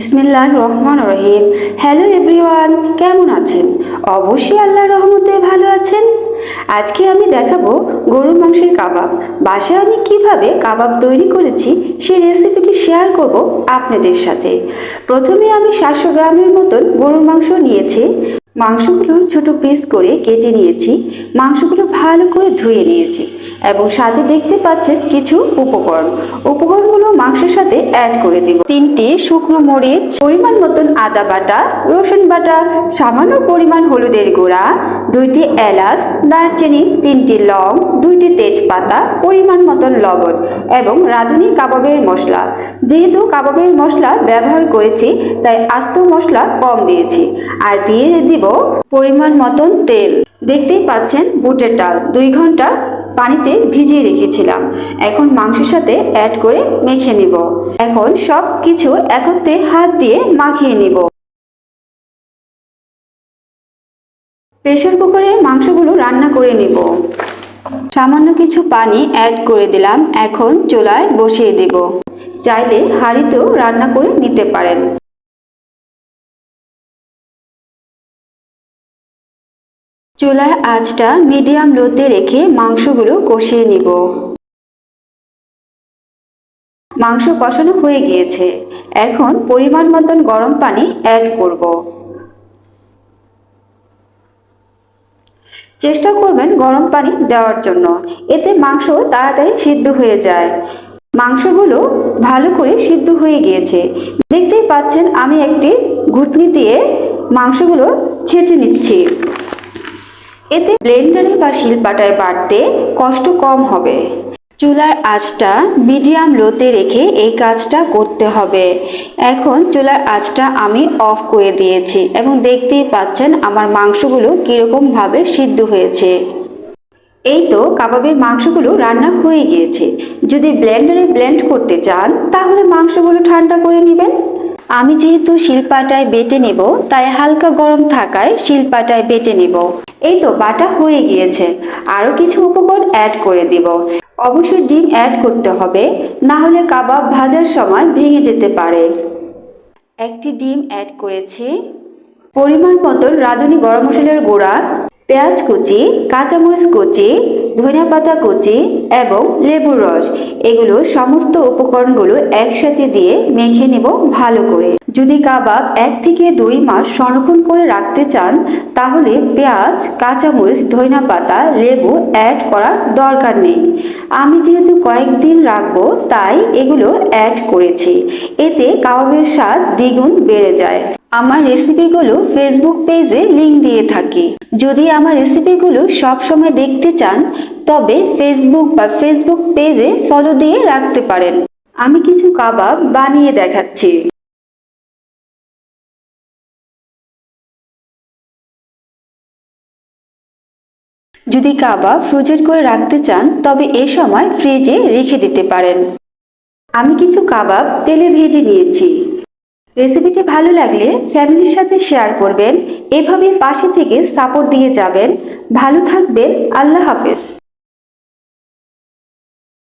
বিসমিল্লাহির রহমানির রহিম। Hello everyone, কেমন আছেন? অবশ্যই আল্লাহর রহমতে ভালো আছেন। আজকে আমি দেখাবো গরুর মাংসের কাবাব। বাসায় আমি কিভাবে কাবাব তৈরি করেছি সেই রেসিপিটি শেয়ার করব আপনাদের সাথে। প্রথমে আমি 700 গ্রামের মতন গরুর মাংস নিয়েছি। মাংসগুলো ছোট পিস করে কেটে নিয়েছি। মাংসগুলো ভালো করে ধুয়ে নিয়েছি এবং সাথে দেখতে পাচ্ছেন কিছু উপকরণগুলো মাংসের সাথে অ্যাড করে দিব। 3টি শুকনো মরিচ, পরিমাণ মতন আদা বাটা, রসুন বাটা, সামান্য পরিমাণ হলুদের গুঁড়া, 2টি এলাচ, দারচিনি, 3টি লং, 2টি তেজপাতা, পরিমাণ মতন লবণ এবং রাঁধুনি কাবাবের মশলা। যেহেতু কাবাবের মশলা ব্যবহার করেছি তাই আস্ত মশলা কম দিয়েছি। আর দিয়ে দিব পরিমাণ মতন তেল। দেখতেই পাচ্ছেন বুটের ডাল 2 ঘন্টা পানিতে ভিজিয়ে রেখেছিলাম। এখন মাংসের সাথে অ্যাড করে মেখে নিব। এখন সব কিছু একত্রে হাত দিয়ে মাখিয়ে নিব। প্রেসার কুকারে মাংসগুলো রান্না করে নিব। সামান্য কিছু পানি অ্যাড করে দিলাম। এখন চুলায় বসিয়ে দেব। চাইলে হাঁড়িতেও রান্না করে নিতে পারেন। চুলার আঁচটা মিডিয়াম লোতে রেখে মাংসগুলো কষিয়ে নিব। মাংস কষানো হয়ে গিয়েছে। এখন পরিমাণ মতন গরম পানি অ্যাড করব। চেষ্টা করবেন গরম পানি দেওয়ার জন্য, এতে মাংস তাড়াতাড়ি সিদ্ধ হয়ে যায়। মাংসগুলো ভালো করে সিদ্ধ হয়ে গিয়েছে। দেখতেই পাচ্ছেন আমি একটি ঘুটনি দিয়ে মাংসগুলো ছেঁচে নিচ্ছি। এতে ব্লেন্ডারে বা শিলপাটায় বাটতে কষ্ট কম হবে। চুলার আঁচটা মিডিয়াম লোতে রেখে এই কাজটা করতে হবে। এখন চুলার আঁচটা আমি অফ করে দিয়েছি এবং দেখতেই পাচ্ছেন আমার মাংসগুলো কিরকম ভাবে সিদ্ধ হয়েছে। এই তো কাবাবের মাংসগুলো রান্না হয়ে গিয়েছে। যদি ব্লেন্ডারে ব্লেন্ড করতে চান তাহলে মাংসগুলো ঠান্ডা করে নেবেন। আমি যেহেতু শিলপাটায় বেটে নেব তাই হালকা গরম থাকায় শিলপাটায় বেটে নেব। এই তো বাটা হয়ে গিয়েছে। আরো কিছু উপকরণ অ্যাড করে দিব। অবশ্যই ডিম অ্যাড করতে হবে, না হলে কাবাব ভাজার সময় ভেঙে যেতে পারে। একটি ডিম অ্যাড করেছি। পরিমাণ মতন রাঁধুনি গরম মশলার গুঁড়া, পেঁয়াজ কুচি, কাঁচামরিচ কুচি, ধনিয়া পাতা কুচি এবং লেবুর রস, এগুলো সমস্ত উপকরণগুলো একসাথে দিয়ে মেখে নেব ভালো করে। যদি কাবাব 1 থেকে 2 মাস সংরক্ষণ করে রাখতে চান তাহলে পেঁয়াজ, কাঁচামরিচ, ধনিয়া পাতা, লেবু অ্যাড করার দরকার নেই। আমি যেহেতু কয়েকদিন রাখবো তাই এগুলো অ্যাড করেছি। এতে কাবাবের স্বাদ দ্বিগুণ বেড়ে যায়। আমার রেসিপিগুলো ফেসবুক পেজে লিংক দিয়ে থাকি। যদি আমার রেসিপিগুলো সব সময় দেখতে চান তবে ফেসবুক পেজে ফলো দিয়ে রাখতে পারেন। আমি কিছু কাবাব বানিয়ে দেখাচ্ছি। যদি কাবাব ফ্রোজেন করে রাখতে চান তবে এ সময় ফ্রিজে রেখে দিতে পারেন। আমি কিছু কাবাব তেলে ভেজে নিয়েছি। রেসিপিটি ভালো লাগলে ফ্যামিলির সাথে শেয়ার করবেন। এভাবে পাশে থেকে সাপোর্ট দিয়ে যাবেন। ভালো থাকবেন। আল্লাহ হাফেজ।